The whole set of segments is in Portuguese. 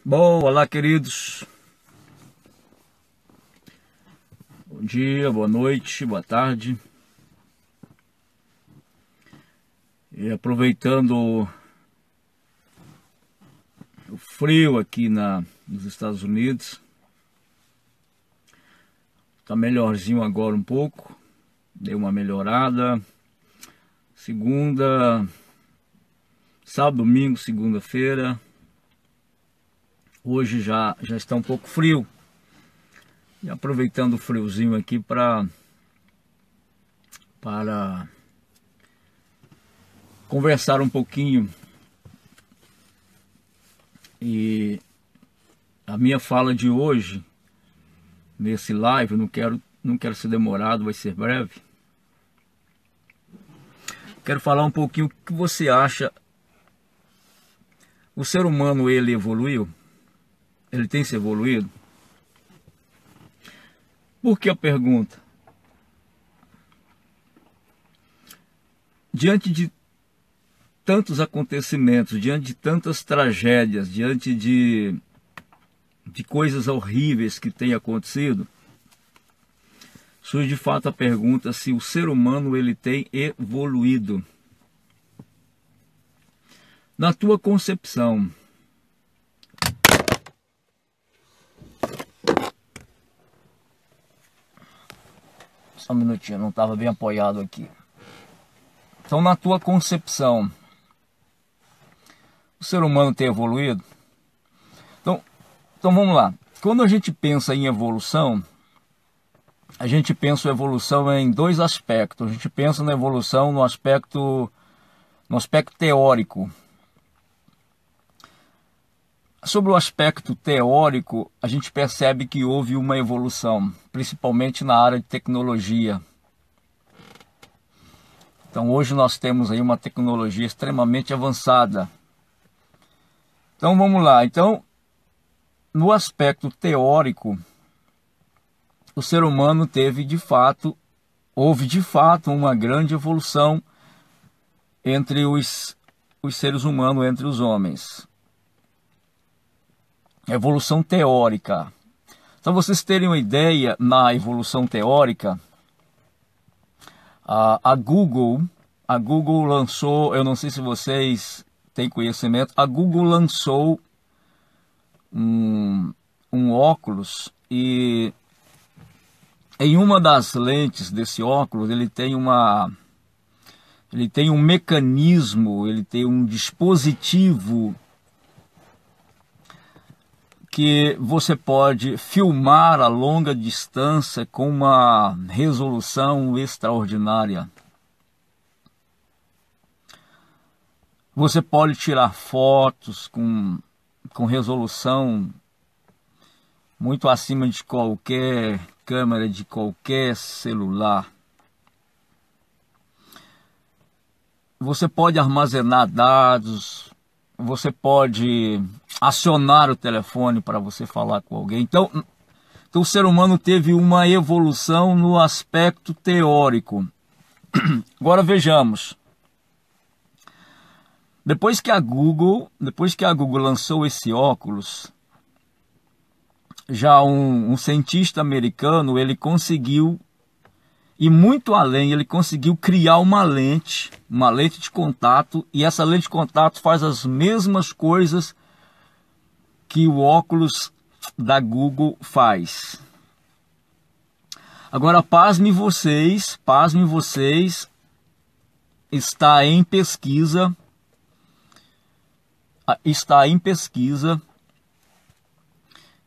Bom, olá queridos, bom dia, boa noite, boa tarde. E aproveitando o frio aqui nos Estados Unidos, tá melhorzinho agora um pouco, deu uma melhorada. Sábado, domingo, segunda-feira, hoje já está um pouco frio. E aproveitando o friozinho aqui para conversar um pouquinho. E a minha fala de hoje, nesse live, não quero ser demorado, vai ser breve. Quero falar um pouquinho o que você acha. O ser humano, ele evoluiu? Ele tem se evoluído? Por que a pergunta? Diante de tantos acontecimentos, diante de tantas tragédias, diante de coisas horríveis que têm acontecido, surge de fato a pergunta se o ser humano ele tem evoluído. Na tua concepção, só um minutinho, não estava bem apoiado aqui. Então, na tua concepção, o ser humano tem evoluído? Então vamos lá. Quando a gente pensa em evolução, a gente pensa em evolução em dois aspectos. A gente pensa na evolução no aspecto teórico. Sobre o aspecto teórico, a gente percebe que houve uma evolução, principalmente na área de tecnologia. Então hoje nós temos aí uma tecnologia extremamente avançada. Então vamos lá. Então, no aspecto teórico, o ser humano houve de fato uma grande evolução entre os seres humanos, entre os homens. Evolução teórica. Então, vocês terem uma ideia, na evolução teórica, a Google lançou, eu não sei se vocês têm conhecimento, a Google lançou um óculos, e em uma das lentes desse óculos ele tem um mecanismo, ele tem um dispositivo que você pode filmar a longa distância com uma resolução extraordinária. Você pode tirar fotos com resolução muito acima de qualquer câmera de qualquer celular. Você pode armazenar dados, você pode acionar o telefone para você falar com alguém. Então o ser humano teve uma evolução no aspecto teórico. Agora vejamos. Depois que a Google lançou esse óculos, já um cientista americano, ele conseguiu ir muito além. Ele conseguiu criar uma lente de contato, e essa lente de contato faz as mesmas coisas que o óculos da Google faz. Agora, pasmem vocês, está em pesquisa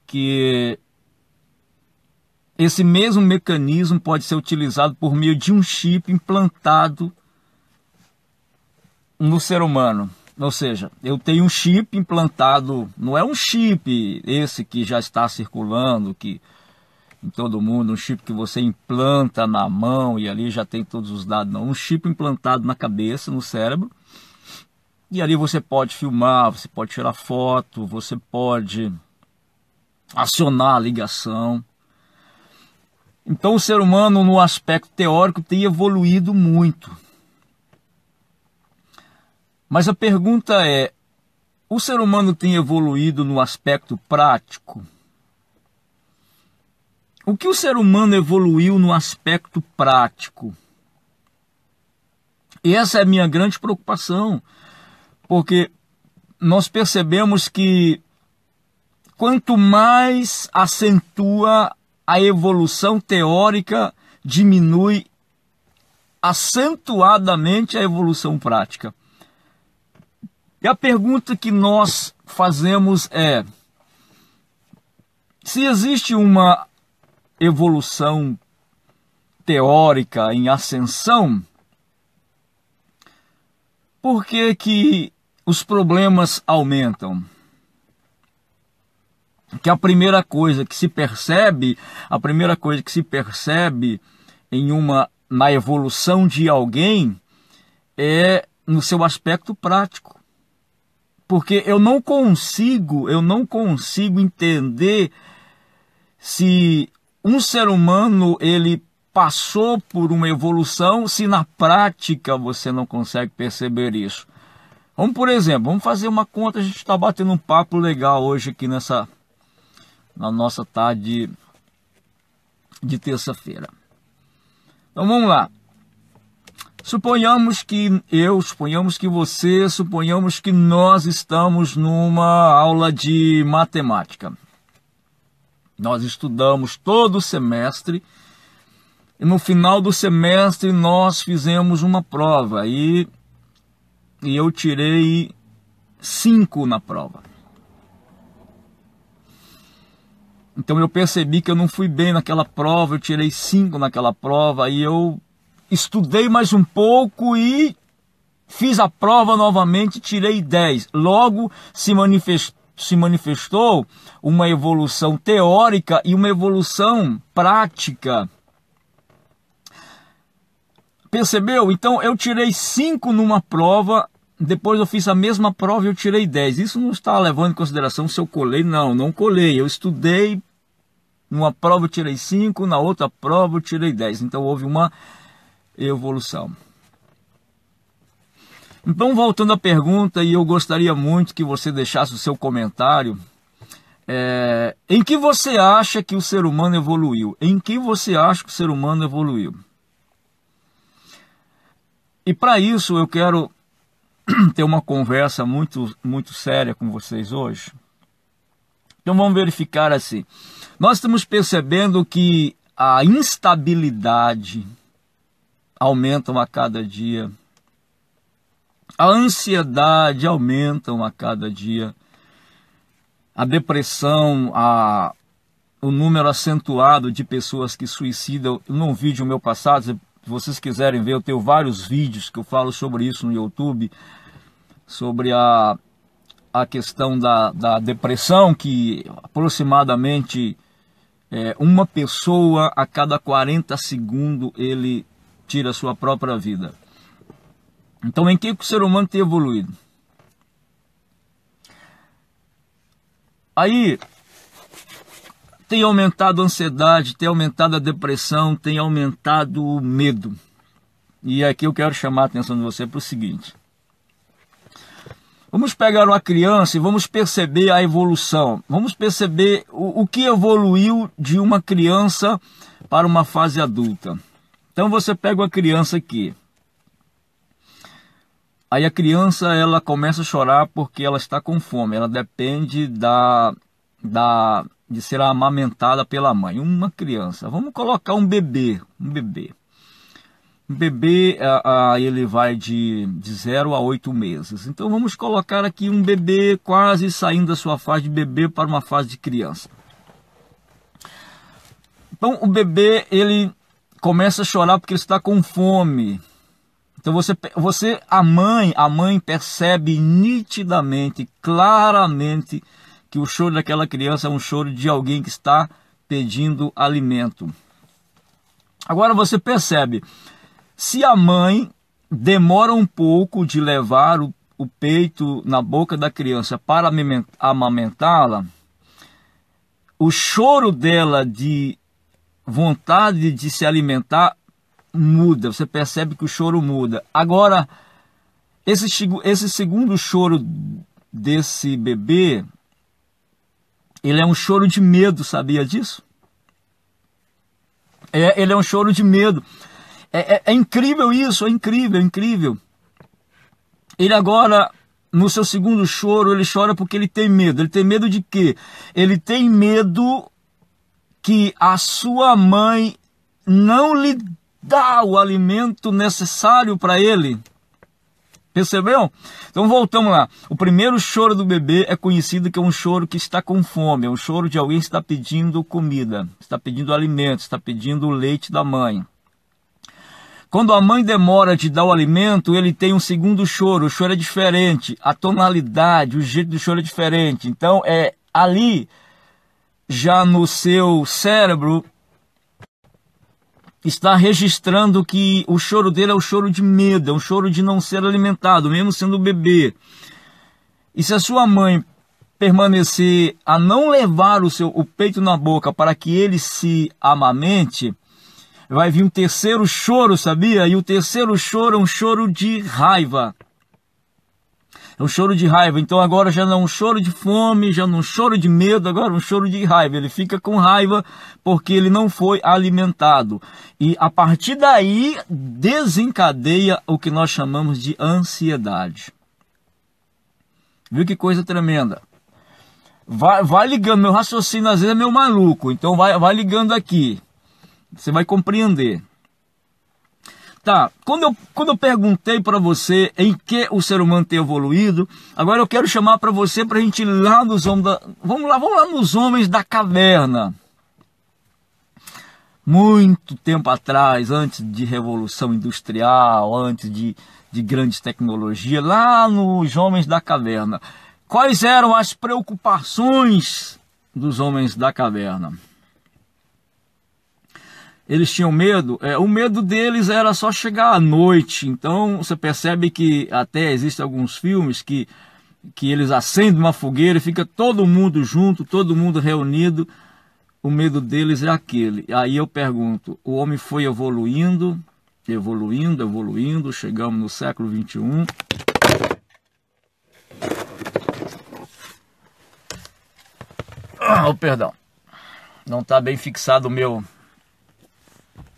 que esse mesmo mecanismo pode ser utilizado por meio de um chip implantado no ser humano. Ou seja, eu tenho um chip implantado, não é um chip esse que já está circulando que em todo mundo, um chip que você implanta na mão e ali já tem todos os dados, não. Um chip implantado na cabeça, no cérebro, e ali você pode filmar, você pode tirar foto, você pode acionar a ligação. Então o ser humano, no aspecto teórico, tem evoluído muito. Mas a pergunta é, o ser humano tem evoluído no aspecto prático? O que o ser humano evoluiu no aspecto prático? E essa é a minha grande preocupação, porque nós percebemos que quanto mais acentua a evolução teórica, diminui acentuadamente a evolução prática. E a pergunta que nós fazemos é: se existe uma evolução teórica em ascensão, por que que os problemas aumentam? Que a primeira coisa que se percebe na evolução de alguém é no seu aspecto prático. Porque eu não consigo entender se um ser humano ele passou por uma evolução, se na prática você não consegue perceber isso. Por exemplo, vamos fazer uma conta. A gente está batendo um papo legal hoje aqui na nossa tarde de terça-feira. Então vamos lá. Suponhamos que você, suponhamos que nós estamos numa aula de matemática. Nós estudamos todo o semestre e no final do semestre nós fizemos uma prova e eu tirei 5 na prova. Então eu percebi que eu não fui bem naquela prova, eu tirei 5 naquela prova, aí eu estudei mais um pouco e fiz a prova novamente, tirei 10. Logo se manifestou uma evolução teórica e uma evolução prática. Percebeu? Então eu tirei 5 numa prova, depois eu fiz a mesma prova e eu tirei 10. Isso não está levando em consideração se eu colei. Não colei. Eu estudei, numa prova eu tirei 5, na outra prova eu tirei 10. Então houve uma evolução. Então, voltando à pergunta, e eu gostaria muito que você deixasse o seu comentário, em que você acha que o ser humano evoluiu? Em que você acha que o ser humano evoluiu? E para isso eu quero ter uma conversa muito, muito séria com vocês hoje. Então vamos verificar assim. Nós estamos percebendo que a instabilidade aumenta a cada dia. A ansiedade aumenta a cada dia. A depressão, o número acentuado de pessoas que suicidam. Num vídeo meu passado, se vocês quiserem ver, eu tenho vários vídeos que eu falo sobre isso no YouTube, sobre a questão da depressão, que aproximadamente uma pessoa a cada 40 segundos ele tira a sua própria vida. Então, em que o ser humano tem evoluído? Aí tem aumentado a ansiedade, tem aumentado a depressão, tem aumentado o medo. E aqui eu quero chamar a atenção de você para o seguinte. Vamos pegar uma criança e vamos perceber a evolução. Vamos perceber o que evoluiu de uma criança para uma fase adulta. Então você pega uma criança aqui. Aí a criança ela começa a chorar porque ela está com fome. Ela depende de ser amamentada pela mãe. Uma criança. Vamos colocar um bebê. Um bebê, ele vai de 0 a 8 meses. Então vamos colocar aqui um bebê quase saindo da sua fase de bebê para uma fase de criança. Então o bebê, ele começa a chorar porque ele está com fome. Então a mãe percebe nitidamente, claramente, que o choro daquela criança é um choro de alguém que está pedindo alimento. Agora você percebe, se a mãe demora um pouco de levar o peito na boca da criança para amamentá-la, o choro dela de vontade de se alimentar muda, você percebe que o choro muda. Agora, esse segundo choro desse bebê, ele é um choro de medo, sabia disso? Ele é um choro de medo. É incrível isso, é incrível, é incrível. Ele agora, no seu segundo choro, ele chora porque ele tem medo. Ele tem medo de quê? Ele tem medo que a sua mãe não lhe dá o alimento necessário para ele. Percebeu? Então voltamos lá. O primeiro choro do bebê é conhecido que é um choro que está com fome. É um choro de alguém que está pedindo comida, está pedindo alimento, está pedindo o leite da mãe. Quando a mãe demora de dar o alimento, ele tem um segundo choro. O choro é diferente. A tonalidade, o jeito do choro é diferente. Então ali, já no seu cérebro, está registrando que o choro dele é o choro de medo, é um choro de não ser alimentado, mesmo sendo bebê. E se a sua mãe permanecer a não levar o peito na boca para que ele se amamente, vai vir um terceiro choro, sabia? E o terceiro choro é um choro de raiva. É um choro de raiva. Então agora já não é um choro de fome, já não é um choro de medo, agora é um choro de raiva. Ele fica com raiva porque ele não foi alimentado. E a partir daí desencadeia o que nós chamamos de ansiedade. Viu que coisa tremenda? Vai ligando, meu raciocínio às vezes é meio maluco, então vai ligando aqui. Você vai compreender. Tá, quando eu perguntei para você em que o ser humano tem evoluído, agora eu quero chamar para você para a gente ir lá nos homens vamos lá nos homens da caverna. Muito tempo atrás, antes de revolução industrial, antes de grandes tecnologias, lá nos homens da caverna. Quais eram as preocupações dos homens da caverna? Eles tinham medo, o medo deles era só chegar à noite. Então você percebe que até existem alguns filmes que eles acendem uma fogueira e fica todo mundo junto, todo mundo reunido. O medo deles é aquele. Aí eu pergunto, o homem foi evoluindo, chegamos no século 21. Perdão, não está bem fixado o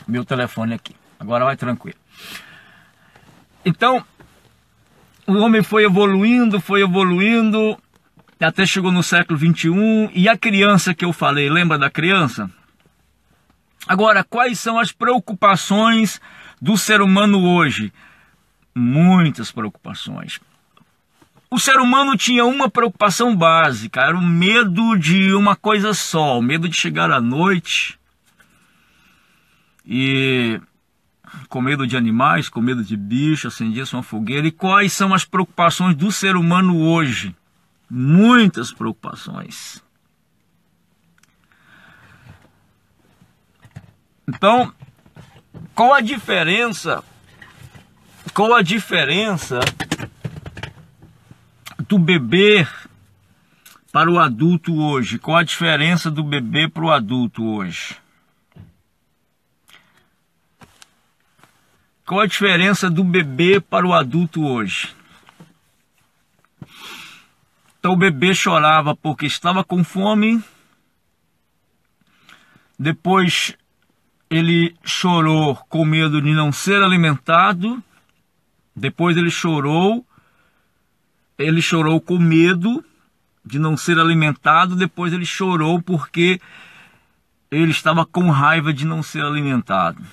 meu telefone aqui. Agora vai tranquilo. Então, o homem foi evoluindo, até chegou no século 21. E a criança que eu falei, lembra da criança? Agora, quais são as preocupações do ser humano hoje? Muitas preocupações. O ser humano tinha uma preocupação básica, era o medo de uma coisa só, o medo de chegar à noite e com medo de animais, com medo de bicho, acendia-se uma fogueira. E quais são as preocupações do ser humano hoje? Muitas preocupações. Então, qual a diferença do bebê para o adulto hoje? Qual a diferença do bebê para o adulto hoje? Qual a diferença do bebê para o adulto hoje? Então o bebê chorava porque estava com fome. Depois ele chorou com medo de não ser alimentado. Depois ele chorou com medo de não ser alimentado. Depois ele chorou porque ele estava com raiva de não ser alimentado.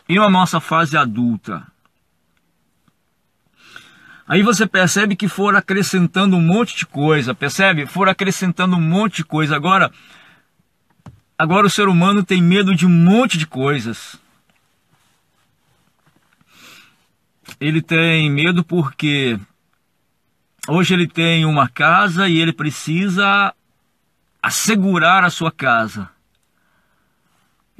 E na nossa fase adulta, aí você percebe que foram acrescentando um monte de coisa, percebe? Foram acrescentando um monte de coisa. Agora o ser humano tem medo de um monte de coisas. Ele tem medo porque hoje ele tem uma casa e ele precisa assegurar a sua casa.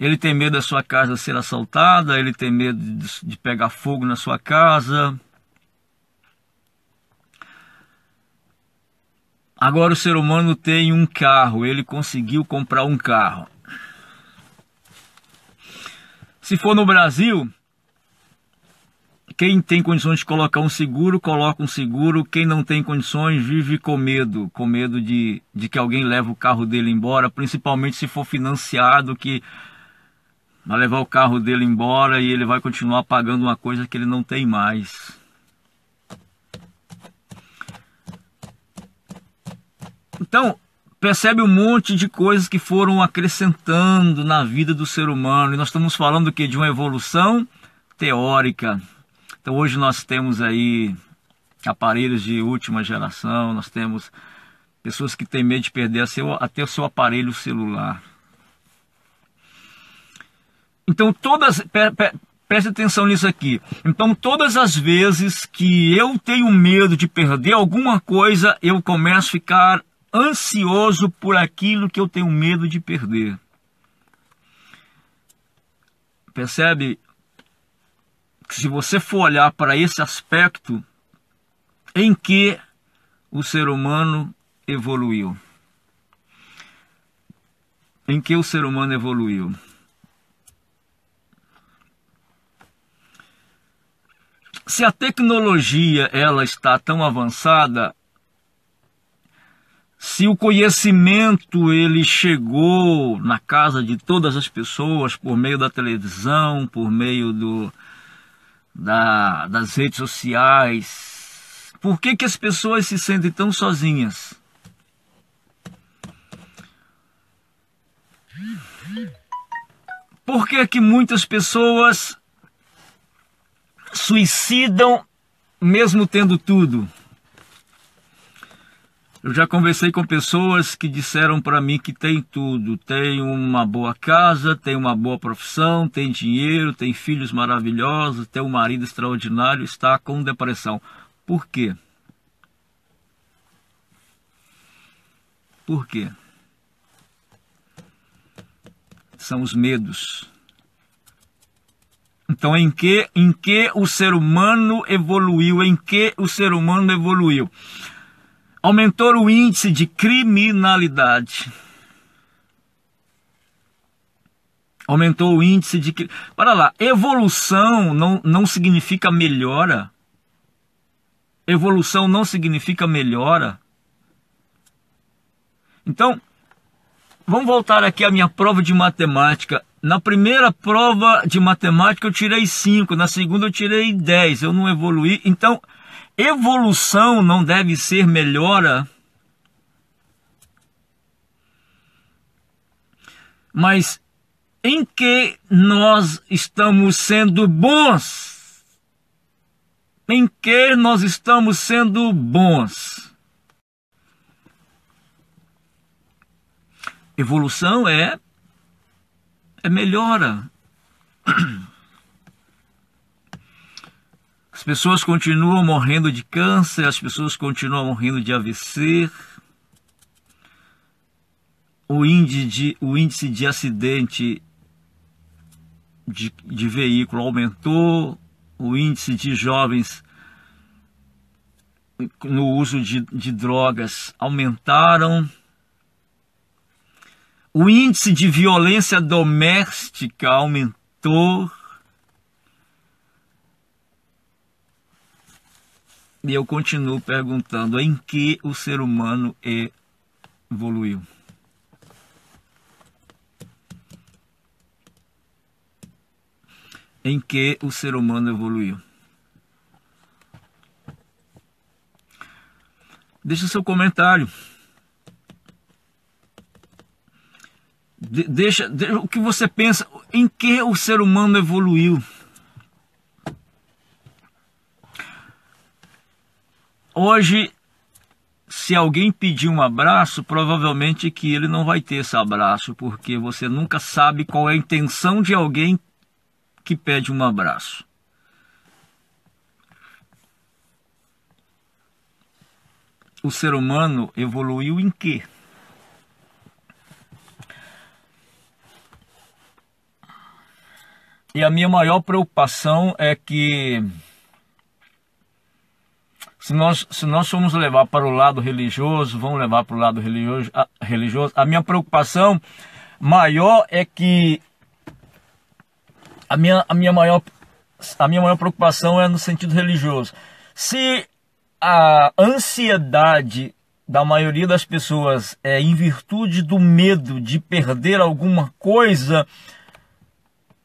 Ele tem medo da sua casa ser assaltada, ele tem medo de pegar fogo na sua casa. Agora o ser humano tem um carro, ele conseguiu comprar um carro. Se for no Brasil, Quem tem condições de colocar um seguro, coloca um seguro. Quem não tem condições, vive com medo de que alguém leve o carro dele embora, principalmente se for financiado, que vai levar o carro dele embora e ele vai continuar pagando uma coisa que ele não tem mais. Então, percebe um monte de coisas que foram acrescentando na vida do ser humano. E nós estamos falando o quê? De uma evolução teórica. Então hoje nós temos aí aparelhos de última geração, nós temos pessoas que têm medo de perder até o seu aparelho celular. Então preste atenção nisso aqui. Então todas as vezes que eu tenho medo de perder alguma coisa, eu começo a ficar ansioso por aquilo que eu tenho medo de perder. Percebe? Se você for olhar para esse aspecto em que o ser humano evoluiu. Em que o ser humano evoluiu. Se a tecnologia ela está tão avançada, se o conhecimento ele chegou na casa de todas as pessoas por meio da televisão, por meio das redes sociais, por que as pessoas se sentem tão sozinhas? Por que muitas pessoas suicidam mesmo tendo tudo? Eu já conversei com pessoas que disseram para mim que tem tudo, tem uma boa casa, tem uma boa profissão, tem dinheiro, tem filhos maravilhosos, tem um marido extraordinário, está com depressão. Por quê? Por quê? São os medos. Então, em que o ser humano evoluiu? Em que o ser humano evoluiu? Aumentou o índice de criminalidade. Aumentou o índice de... Para lá, evolução não significa melhora. Evolução não significa melhora. Então, vamos voltar aqui à minha prova de matemática. Na primeira prova de matemática eu tirei 5, na segunda eu tirei 10, eu não evoluí. Então, evolução não deve ser melhora. Mas em que nós estamos sendo bons? Em que nós estamos sendo bons? Evolução é melhora. As pessoas continuam morrendo de câncer, as pessoas continuam morrendo de AVC. O índice de acidente de veículo aumentou, o índice de jovens no uso de drogas aumentaram. O índice de violência doméstica aumentou. E eu continuo perguntando, em que o ser humano evoluiu? Em que o ser humano evoluiu? Deixa seu comentário. Deixa o que você pensa, em que o ser humano evoluiu. Hoje, se alguém pedir um abraço, provavelmente que ele não vai ter esse abraço, porque você nunca sabe qual é a intenção de alguém que pede um abraço. O ser humano evoluiu em quê? E a minha maior preocupação é que se nós formos levar para o lado religioso, vamos levar para o lado religioso, a minha preocupação maior é que a minha maior a minha maior preocupação é no sentido religioso. Se a ansiedade da maioria das pessoas é em virtude do medo de perder alguma coisa,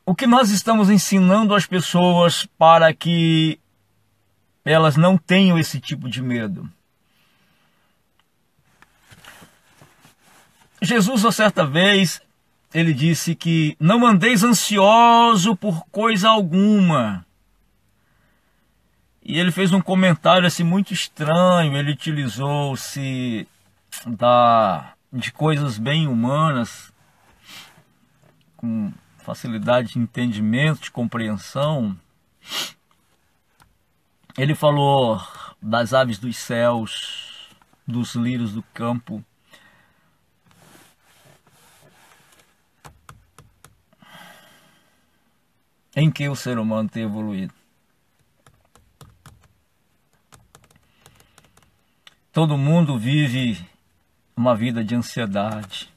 o que nós estamos ensinando às pessoas para que elas não tenham esse tipo de medo? Jesus, uma certa vez, ele disse que não andeis ansioso por coisa alguma. E ele fez um comentário assim muito estranho. Ele utilizou-se de coisas bem humanas, com facilidade de entendimento, de compreensão. Ele falou das aves dos céus, dos lírios do campo. Em que o ser humano tem evoluído. Todo mundo vive uma vida de ansiedade.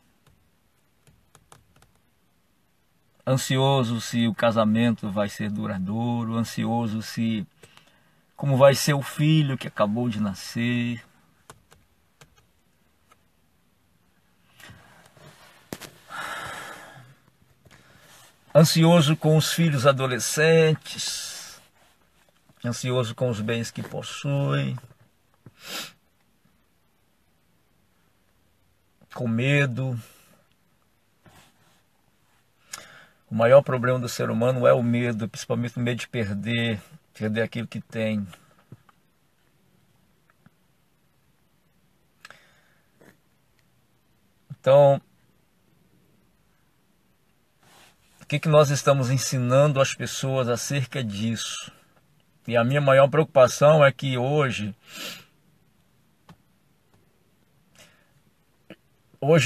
Ansioso se o casamento vai ser duradouro, ansioso se como vai ser o filho que acabou de nascer. Ansioso com os filhos adolescentes, ansioso com os bens que possui, com medo. O maior problema do ser humano é o medo, principalmente o medo de perder aquilo que tem. Então, o que nós estamos ensinando às pessoas acerca disso? E a minha maior preocupação é que hoje o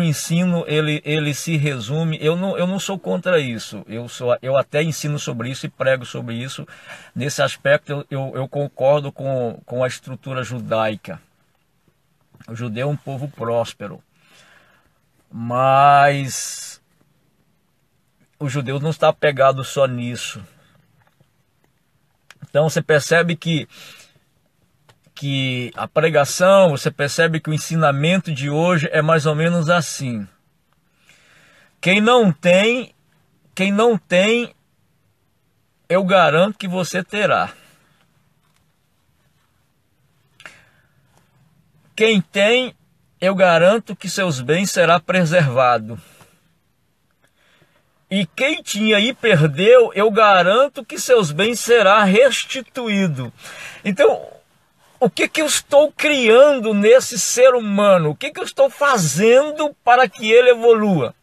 ensino ele se resume. Eu não sou contra isso. Eu até ensino sobre isso e prego sobre isso. Nesse aspecto eu concordo com a estrutura judaica. O judeu é um povo próspero, mas o judeu não está apegado só nisso. Então você percebe que a pregação, você percebe que o ensinamento de hoje é mais ou menos assim. Quem não tem, eu garanto que você terá. Quem tem, eu garanto que seus bens será preservado. E quem tinha e perdeu, eu garanto que seus bens será restituído. Então, o que eu estou criando nesse ser humano? O que eu estou fazendo para que ele evolua?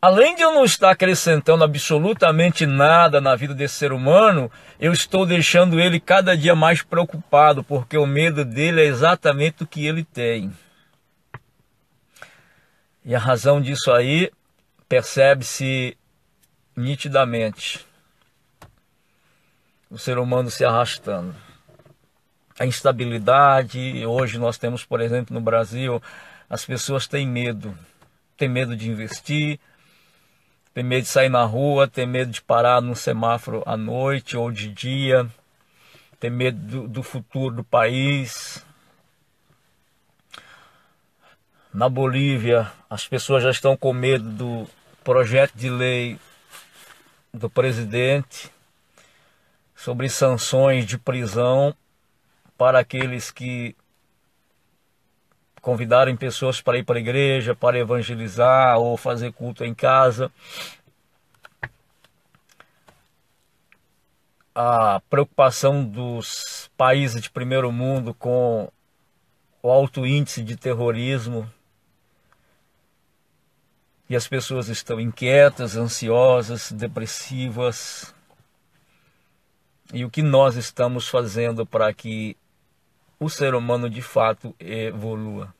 Além de eu não estar acrescentando absolutamente nada na vida desse ser humano, eu estou deixando ele cada dia mais preocupado, porque o medo dele é exatamente o que ele tem. E a razão disso aí percebe-se nitidamente. O ser humano se arrastando. A instabilidade, hoje nós temos, por exemplo, no Brasil, as pessoas têm medo de investir, tem medo de sair na rua, tem medo de parar no semáforo à noite ou de dia, tem medo do futuro do país. Na Bolívia, as pessoas já estão com medo do projeto de lei do presidente sobre sanções de prisão para aqueles que convidarem pessoas para ir para a igreja, para evangelizar ou fazer culto em casa. A preocupação dos países de primeiro mundo com o alto índice de terrorismo. E as pessoas estão inquietas, ansiosas, depressivas. E o que nós estamos fazendo para que o ser humano de fato evolua?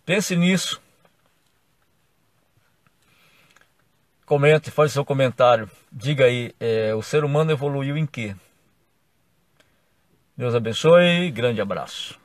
Pense nisso. Comente, faz seu comentário. Diga aí, o ser humano evoluiu em quê? Deus abençoe, grande abraço.